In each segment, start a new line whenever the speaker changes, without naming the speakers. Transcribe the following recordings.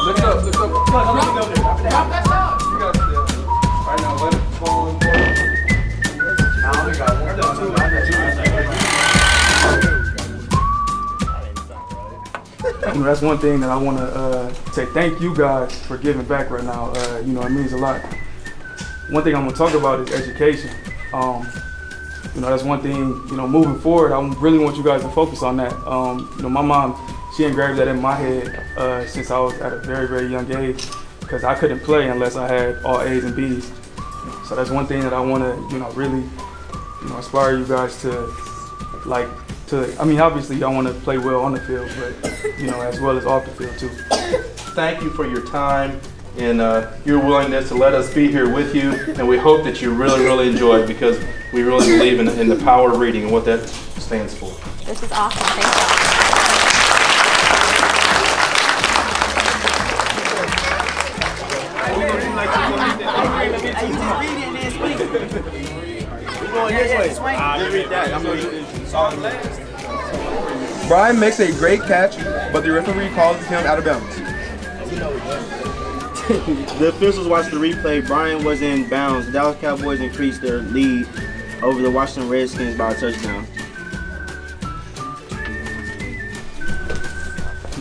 Lift up, lift up. You got to right now, let it fall in place. I only got one.
You know, that's one thing that I want to say thank you guys for giving back right now. You know, it means a lot. One thing I'm going to talk about is education. You know, that's one thing, you know, moving forward, I really want you guys to focus on that. You know, my mom, she engraved that in my head since I was at a very, very young age, because I couldn't play unless I had all A's and B's. So that's one thing that I want to, you know, really, you know, inspire you guys to, like, I mean, obviously y'all want to play well on the field, but, you know, as well as off the field too.
Thank you for your time and your willingness to let us be here with you, and we hope that you really, really enjoy it, because we really believe in the power of reading and what that stands for.
This is awesome. Thank you.
Brian makes a great catch, but the referee calls him out of bounds.
The officials watched the replay. Brian was in bounds. The Dallas Cowboys increased their lead over the Washington Redskins by a touchdown.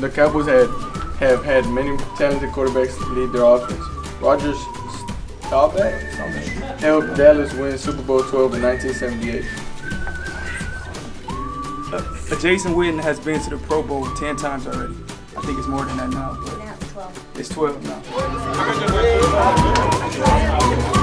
The Cowboys have had many talented quarterbacks lead their offense. Rodgers Staubach helped Dallas win Super Bowl 12 in 1978.
Jason Witten has been to the Pro Bowl 10 times already. I think it's more than that now, but
Now it's 12.
it's 12 now.